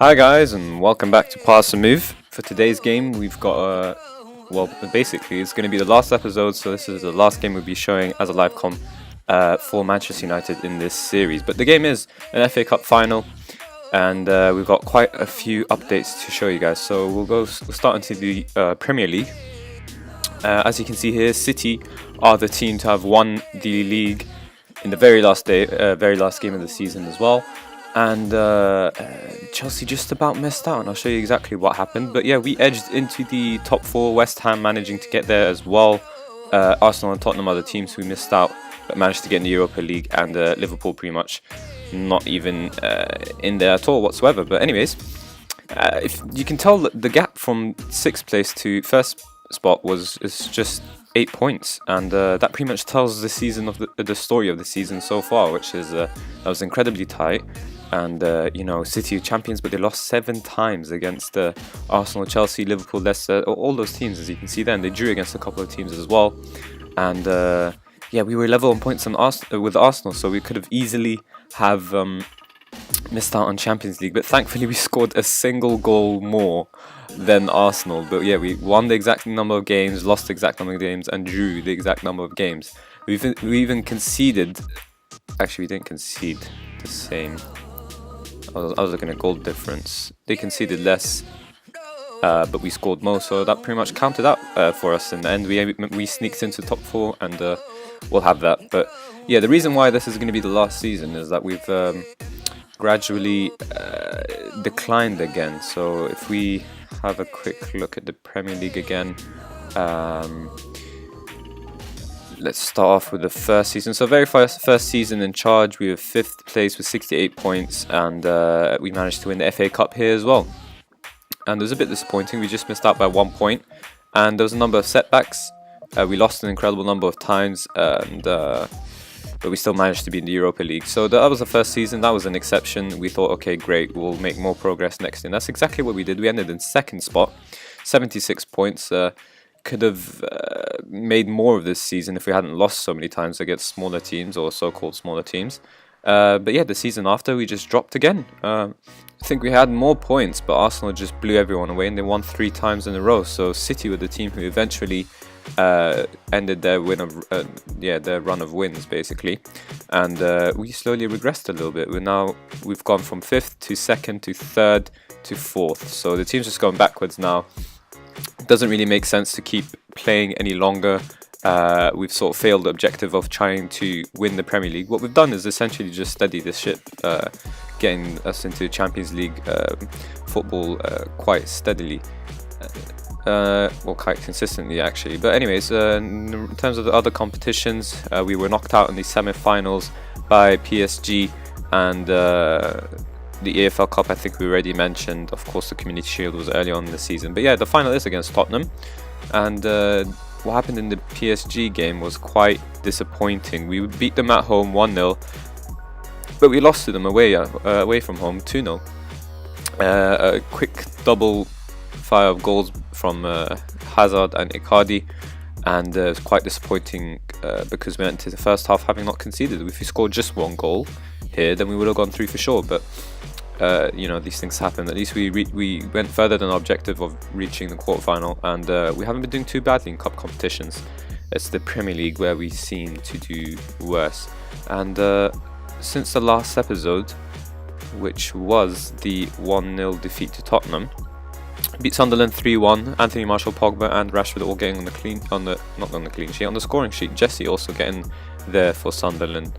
Hi guys, and welcome back to Pass and Move. For today's game, we've got basically it's going to be the last episode, so this is the last game we'll be showing as a live com for Manchester United in this series. But the game is an FA Cup final, and we've got quite a few updates to show you guys. So we'll start into the Premier League. As you can see here, City are the team to have won the league in the very last game of the season as well. And Chelsea just about missed out, and I'll show you exactly what happened. But yeah, we edged into the top four, West Ham managing to get there as well. Arsenal and Tottenham are the teams who missed out but managed to get in the Europa League, and Liverpool pretty much not even in there at all whatsoever. But anyways, if you can tell that the gap from 6th place to first spot is just 8 points, and that pretty much tells the season of the story of the season so far, which is that was incredibly tight. And City are champions, but they lost 7 times against Arsenal, Chelsea, Liverpool, Leicester, all those teams, as you can see. Then they drew against a couple of teams as well, and we were level on points with Arsenal, so we could have easily have missed out on Champions League. But thankfully, we scored a single goal more than Arsenal. But yeah, we won the exact number of games, lost the exact number of games, and drew the exact number of games. We even conceded. Actually, we didn't concede the same. I was looking at goal difference. They conceded less, but we scored more, so that pretty much counted out for us in the end. We sneaked into top 4, and we'll have that. But yeah, the reason why this is going to be the last season is that we've gradually declined again. So if we have a quick look at the Premier League again, let's start off with the first season. So very first season in charge, we were 5th place with 68 points, and we managed to win the FA Cup here as well. And it was a bit disappointing. We just missed out by 1 point, and there was a number of setbacks. We lost an incredible number of times, but we still managed to be in the Europa League. So that was the first season. That was an exception. We thought, okay, great, we'll make more progress next year. And that's exactly what we did. We ended in 2nd spot, 76 points. Could have made more of this season if we hadn't lost so many times against smaller teams, or so-called smaller teams. But yeah, the season after, we just dropped again. I think we had more points, but Arsenal just blew everyone away, and they won 3 times in a row. So City were the team who eventually ended their their run of wins, basically. And we slowly regressed a little bit. We've gone from 5th to 2nd to 3rd to 4th. So the team's just going backwards now. It doesn't really make sense to keep playing any longer. We've sort of failed the objective of trying to win the Premier League. What we've done is essentially just steady this ship, getting us into Champions League football quite steadily. Quite consistently, actually. But anyways, in terms of the other competitions, we were knocked out in the semi-finals by PSG, and the EFL Cup, I think we already mentioned. Of course, the Community Shield was early on in the season. But yeah, the final is against Tottenham. And what happened in the PSG game was quite disappointing. We beat them at home 1-0, but we lost to them away from home 2-0. A quick double fire of goals from Hazard and Icardi. And it was quite disappointing because we went into the first half having not conceded. If we scored just 1 goal here, then we would have gone through for sure. But these things happen. At least we went further than our objective of reaching the quarterfinal, and we haven't been doing too badly in cup competitions. It's the Premier League where we seem to do worse. And since the last episode, which was the 1-0 defeat to Tottenham, beat Sunderland 3-1. Anthony Martial, Pogba, and Rashford all getting on the scoring sheet. Jesse also getting there for Sunderland.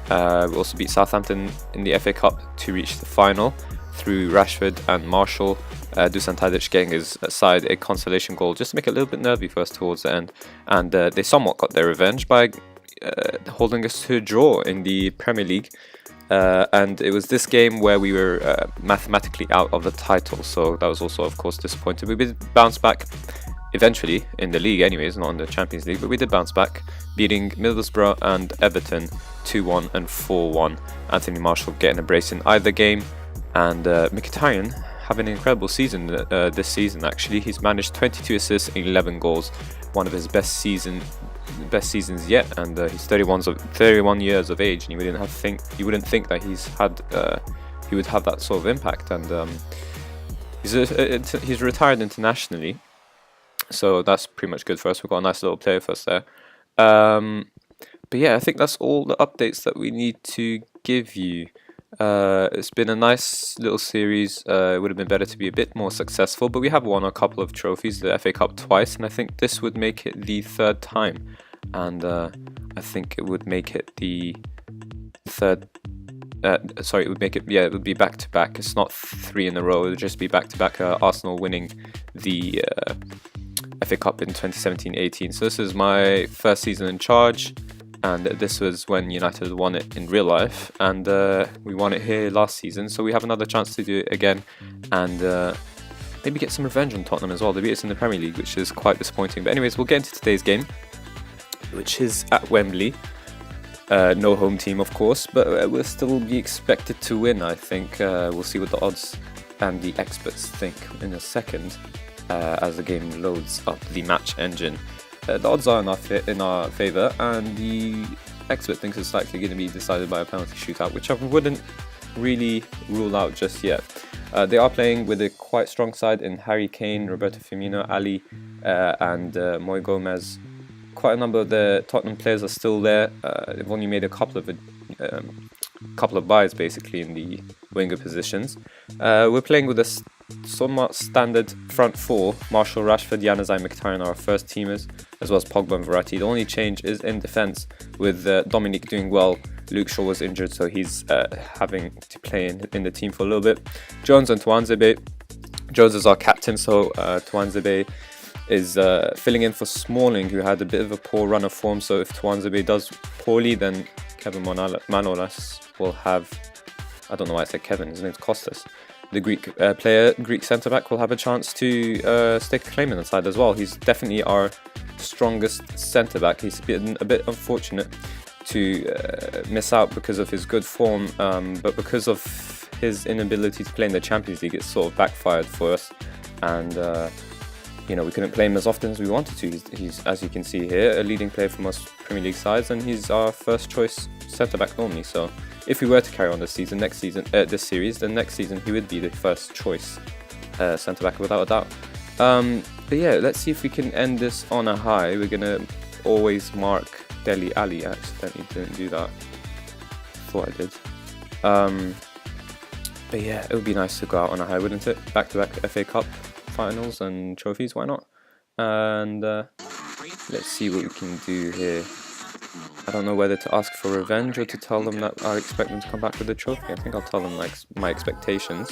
We also beat Southampton in the FA Cup to reach the final through Rashford and Martial. Dusan Tadic getting his side a consolation goal just to make it a little bit nervy for us towards the end. And they somewhat got their revenge by holding us to a draw in the Premier League. And it was this game where we were mathematically out of the title. So that was also, of course, disappointing. We did bounce back eventually in the league anyways, not in the Champions League, but we did bounce back, beating Middlesbrough and Everton 2-1 and 4-1. Anthony Martial getting a brace in either game, and Mkhitaryan having an incredible season this season. Actually, he's managed 22 assists and 11 goals, one of his best seasons yet, and he's 31 years of age, and you wouldn't think that he would have that sort of impact. And He's retired internationally, so that's pretty much good for us. We've got a nice little player for us there. But yeah, I think that's all the updates that we need to give you. It's been a nice little series. It would have been better to be a bit more successful, but we have won a couple of trophies, the FA Cup twice, and I think this would make it the third time. And I think it would make it the third. Sorry, it would make it. Yeah, it would be back to back. It's not 3 in a row. It would just be back to back. Arsenal winning the FA Cup in 2017-18. So this is my first season in charge. And this was when United won it in real life, and we won it here last season, so we have another chance to do it again, and maybe get some revenge on Tottenham as well. They beat us in the Premier League, which is quite disappointing. But anyways, we'll get into today's game, which is at Wembley. No home team, of course, but we'll still be expected to win, I think. We'll see what the odds and the experts think in a second, as the game loads up the match engine. The odds are in our favour, and the expert thinks it's likely going to be decided by a penalty shootout, which I wouldn't really rule out just yet. They are playing with a quite strong side in Harry Kane, Roberto Firmino, Ali, and Moy Gomez. Quite a number of the Tottenham players are still there. They've only made a couple of buys basically in the winger positions. We're playing with a somewhat standard front four. Martial, Rashford, Januzaj, Mkhitaryan are our first teamers, as well as Pogba and Verratti. The only change is in defence, with Dominic doing well. Luke Shaw was injured, so he's having to play in the team for a little bit. Jones and Tuanzebe. Jones is our captain, so Tuanzebe is filling in for Smalling, who had a bit of a poor run of form. So if Tuanzebe does poorly, then Kevin Manolas will have... I don't know why I said Kevin, his name's Kostas. The Greek centre-back will have a chance to stake a claim in the side as well. He's definitely our strongest centre-back. He's been a bit unfortunate to miss out because of his good form, but because of his inability to play in the Champions League, it's sort of backfired for us, and we couldn't play him as often as we wanted to. He's, as you can see here, a leading player for most Premier League sides, and he's our first choice centre-back normally. So if we were to carry on this series, then next season he would be the first choice centre-back without a doubt. But yeah, let's see if we can end this on a high. We're gonna always mark Dele Alli. I accidentally didn't do that. Thought I did. But yeah, it would be nice to go out on a high, wouldn't it? Back-to-back FA Cup finals and trophies, why not? And let's see what we can do here. I don't know whether to ask for revenge or to tell them that I expect them to come back with the trophy. I think I'll tell them like my expectations.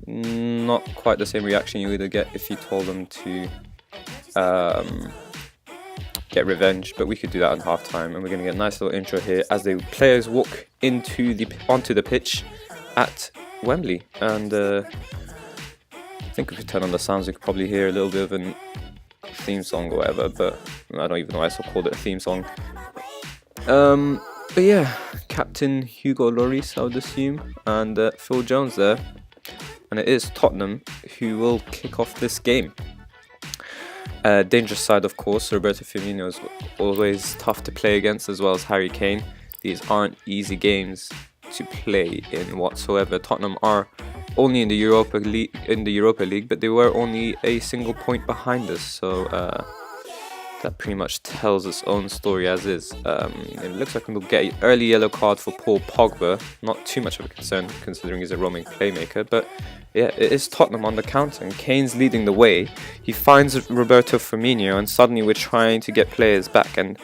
Not quite the same reaction you would get if you told them to get revenge, but we could do that in half time, and we're going to get a nice little intro here as the players walk onto the pitch at Wembley. And I think if we turn on the sounds, we could probably hear a little bit of a theme song or whatever, but I don't even know why I still called it a theme song. But yeah, Captain Hugo Lloris, I would assume, and Phil Jones there. And it is Tottenham who will kick off this game. Dangerous side, of course. Roberto Firmino is always tough to play against, as well as Harry Kane. These aren't easy games to play in whatsoever. Tottenham are only in the Europa League, but they were only a single point behind us, so that pretty much tells its own story as is. It looks like we'll get an early yellow card for Paul Pogba. Not too much of a concern considering he's a roaming playmaker, but yeah, it is Tottenham on the counter, and Kane's leading the way. He finds Roberto Firmino, and suddenly we're trying to get players back, and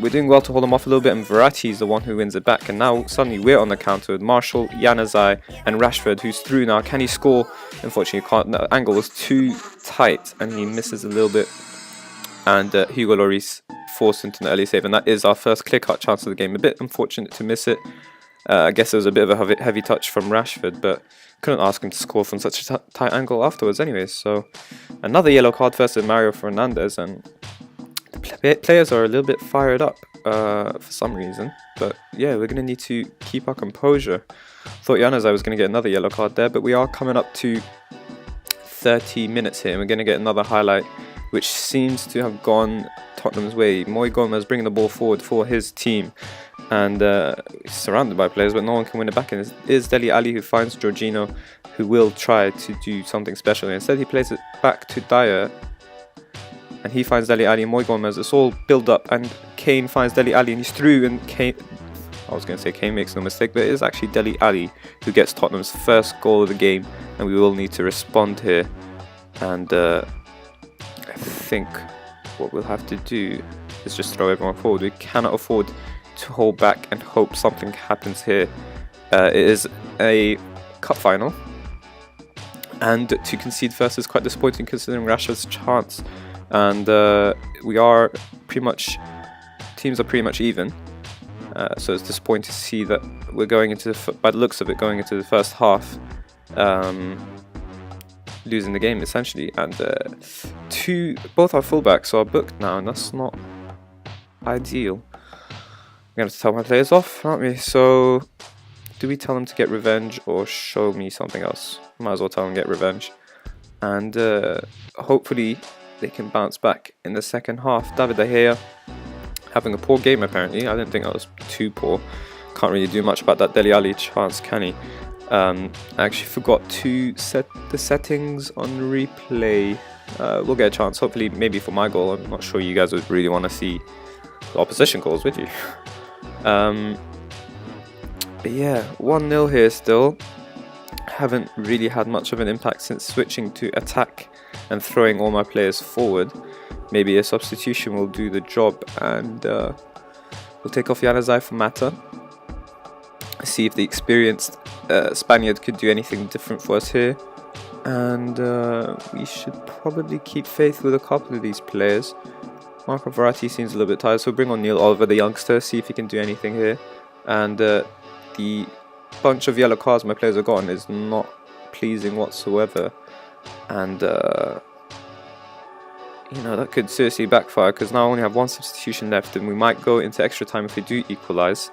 we're doing well to hold him off a little bit, and Verratti is the one who wins it back, and now suddenly we're on the counter with Martial, Januzaj and Rashford, who's through now. Can he score? Unfortunately, he can't. The angle was too tight, and he misses a little bit, and Hugo Lloris forced into an early save, and that is our first clear-cut chance of the game. A bit unfortunate to miss it. I guess it was a bit of a heavy touch from Rashford, but couldn't ask him to score from such a tight angle afterwards anyways. So another yellow card versus Mario Fernandes, and the players are a little bit fired up for some reason. But yeah, we're going to need to keep our composure. Thought Januzaj was going to get another yellow card there, but we are coming up to 30 minutes here, and we're going to get another highlight which seems to have gone Tottenham's way. Moi Gomez bringing the ball forward for his team, and he's surrounded by players, but no one can win it back. And it is Dele Alli who finds Jorginho, who will try to do something special. Instead, he plays it back to Dyer, and he finds Dele Alli and Moi Gomez. It's all build up, and Kane finds Dele Alli, and he's through. And Kane, I was going to say Kane makes no mistake, but it is actually Dele Alli who gets Tottenham's first goal of the game, and we will need to respond here. And I think what we'll have to do is just throw everyone forward. We cannot afford to hold back and hope something happens here. It is a cup final, and to concede first is quite disappointing considering Rashford's chance. And we are pretty much, teams are pretty much even. So it's disappointing to see that we're going into, by the looks of it, going into the first half, losing the game essentially. And both our fullbacks are booked now, and that's not ideal. I'm going to tell my players off, aren't we? So do we tell them to get revenge or show me something else? Might as well tell them to get revenge. And hopefully they can bounce back in the second half. David De Gea having a poor game apparently. I didn't think that was too poor. Can't really do much about that Dele Alli chance, can he? I actually forgot to set the settings on replay. We'll get a chance, hopefully maybe for my goal. I'm not sure you guys would really want to see the opposition goals, would you? But yeah, 1-0 here still. Haven't really had much of an impact since switching to attack and throwing all my players forward. Maybe a substitution will do the job, and we'll take off Januzaj for Mata. See if the experienced Spaniard could do anything different for us here. And we should probably keep faith with a couple of these players. Marco Verratti seems a little bit tired, so we'll bring on Neil Oliver, the youngster, see if he can do anything here. And the bunch of yellow cards my players have gotten is not pleasing whatsoever. And you know, that could seriously backfire, because now I only have one substitution left, and we might go into extra time if we do equalise.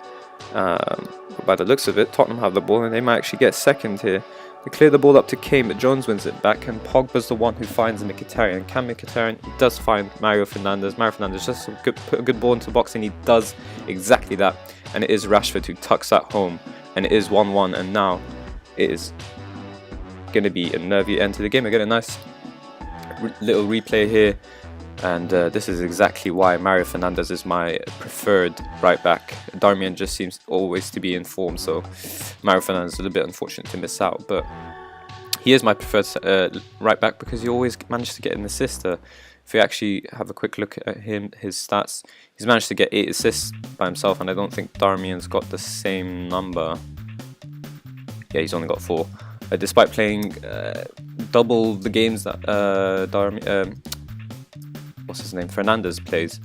But by the looks of it, Tottenham have the ball, and they might actually get second here. They clear the ball up to Kane, but Jones wins it back, and Pogba's the one who finds Mkhitaryan. Can Mkhitaryan? He does find Mario Fernandes. Mario Fernandes just put a good ball into the box, and he does exactly that. And it is Rashford who tucks that home, and it is 1-1, and now it is going to be a nervy end to the game. I get a nice little replay here, and this is exactly why Mario Fernandes is my preferred right back. Darmian just seems always to be in form, so Mario Fernandes is a little bit unfortunate to miss out, but he is my preferred right back because he always manages to get an assist. If you actually have a quick look at his stats, he's managed to get 8 assists by himself, and I don't think Darmian's got the same number. Yeah, he's only got 4. Despite playing double the games that what's his name, Fernandes plays.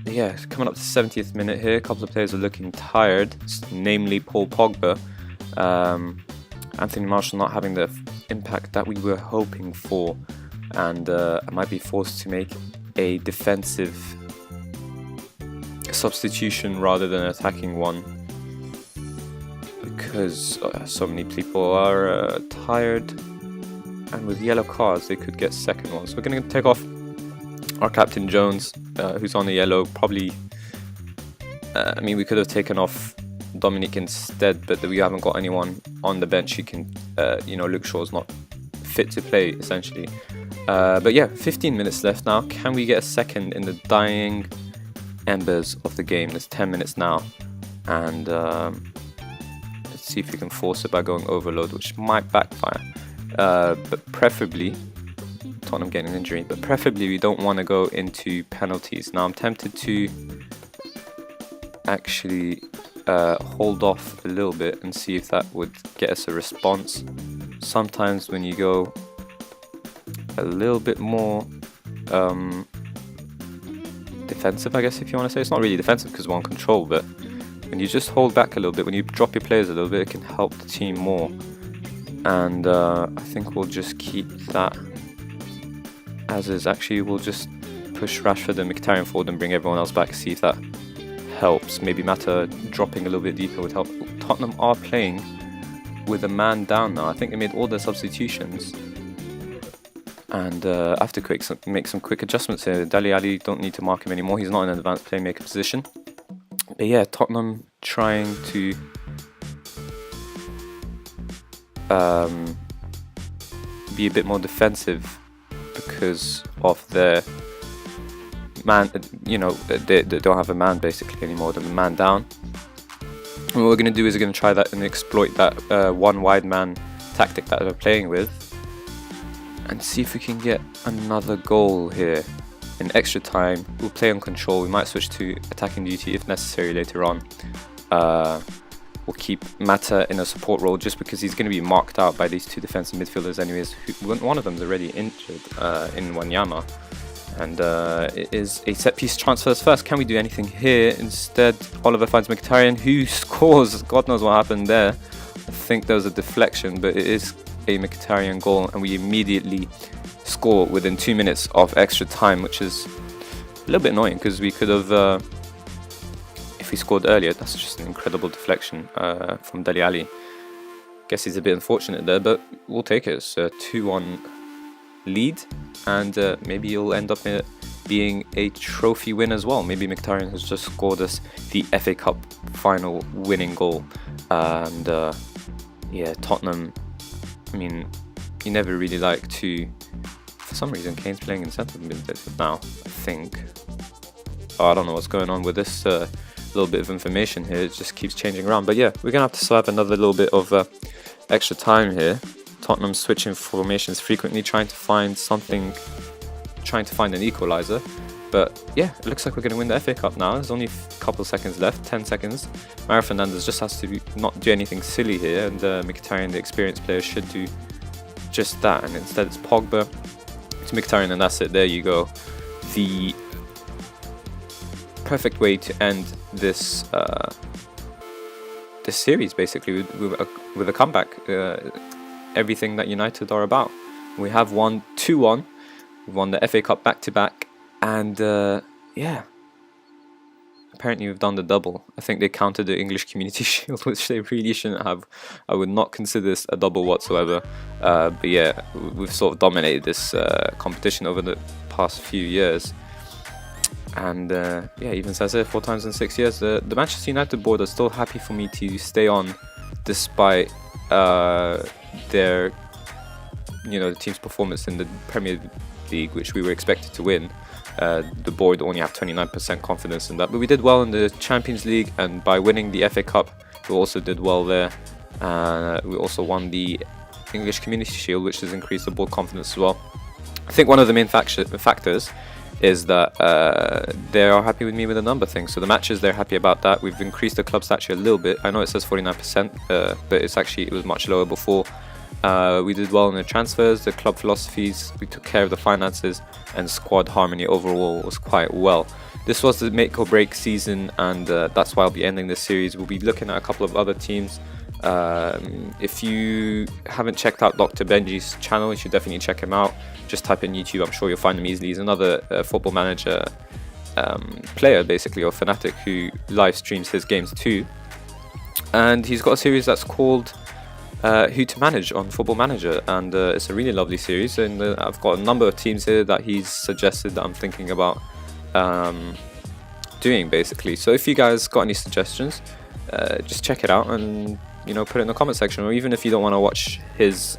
Yeah, coming up to 70th minute here, a couple of players are looking tired, namely Paul Pogba. Anthony Martial not having the impact that we were hoping for, and I might be forced to make a defensive substitution rather than an attacking one, because so many people are tired, and with yellow cards they could get second ones. So we're going to take off our captain Jones, who's on the yellow. Probably, I mean, we could have taken off Dominic instead, but we haven't got anyone on the bench who can, you know, Luke Shaw's not fit to play essentially. But yeah, 15 minutes left now. Can we get a second in the dying embers of the game? There's 10 minutes now, and let's see if we can force it by going overload, which might backfire. But preferably, Tottenham getting an injury, but preferably we don't want to go into penalties. Now I'm tempted to actually hold off a little bit and see if that would get us a response. Sometimes when you go a little bit more defensive, I guess, if you want to say, it's not really defensive because we're on control, but when you just hold back a little bit, when you drop your players a little bit, it can help the team more. And I think we'll just keep that as is. Actually, we'll just push Rashford and Mkhitaryan forward and bring everyone else back, see if that helps. Maybe Mata dropping a little bit deeper would help. Tottenham are playing with a man down now. I think they made all their substitutions, And I have to make some quick adjustments here. Dele Alli, don't need to mark him anymore. He's not in an advanced playmaker position. But yeah, Tottenham trying to be a bit more defensive because of their man. They don't have a man basically anymore. They're man down. And what we're going to do is we're going to try that and exploit that one wide man tactic that they're playing with, and see if we can get another goal here in extra time. We'll play on control. We might switch to attacking duty if necessary later on. We'll keep Mata in a support role just because he's going to be marked out by these two defensive midfielders anyways. One of them's already injured in Wanyama. And it is a set-piece transfers first. Can we do anything here? Instead, Oliver finds Mkhitaryan, who scores. God knows what happened there. I think there was a deflection, but it is a Mkhitaryan goal, and we immediately score within 2 minutes of extra time, which is a little bit annoying because we could have, if we scored earlier. That's just an incredible deflection from Dele Alli. Guess he's a bit unfortunate there, but we'll take it. It's a 2-1 lead, and maybe it'll end up being a trophy win as well. Maybe Mkhitaryan has just scored us the FA Cup final winning goal. And yeah, Tottenham, I mean, you never really like to, for some reason Kane's playing in centre mid now, I think. I don't know what's going on with this little bit of information here. It just keeps changing around. But yeah, we're gonna have to survive another little bit of extra time here. Tottenham switching formations frequently, trying to find an equalizer. But yeah, it looks like we're going to win the FA Cup now. There's only a couple seconds left, 10 seconds. Mario Fernandes just has to not do anything silly here, and Mkhitaryan, the experienced player, should do just that. And instead it's Pogba to Mkhitaryan, and that's it. There you go. The perfect way to end this this series, basically, with a comeback. Everything that United are about. We have won 2-1. We've won the FA Cup back-to-back. And yeah, apparently we've done the double. I think they counted the English Community Shield, which they really shouldn't have. I would not consider this a double whatsoever. But yeah, we've sort of dominated this competition over the past few years. And yeah, even says it 4 times in 6 years. The Manchester United board are still happy for me to stay on despite their, the team's performance in the Premier League, which we were expected to win. The board only have 29% confidence in that, but we did well in the Champions League, and by winning the FA Cup, we also did well there. We also won the English Community Shield, which has increased the board confidence as well. I think one of the main factors is that they are happy with me with the number thing. So the matches, they're happy about that. We've increased the club stature a little bit. I know it says 49%, but it was much lower before. We did well in the transfers, the club philosophies, we took care of the finances, and squad harmony overall was quite well. This was the make or break season, and that's why I'll be ending this series. We'll be looking at a couple of other teams. If you haven't checked out Dr. Benji's channel, you should definitely check him out. Just type in YouTube, I'm sure you'll find him easily. He's another Football Manager player, basically, or fanatic who live streams his games too. And he's got a series that's called Who to Manage on Football Manager, and it's a really lovely series. And I've got a number of teams here that he's suggested that I'm thinking about doing, basically. So if you guys got any suggestions, just check it out and put it in the comment section. Or even if you don't want to watch his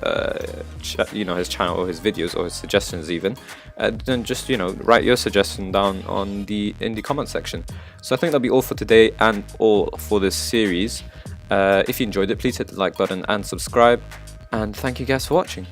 his channel or his videos or his suggestions even, then just write your suggestion down in the comment section. So I think that'll be all for today and all for this series. If you enjoyed it, please hit the like button and subscribe, and thank you guys for watching.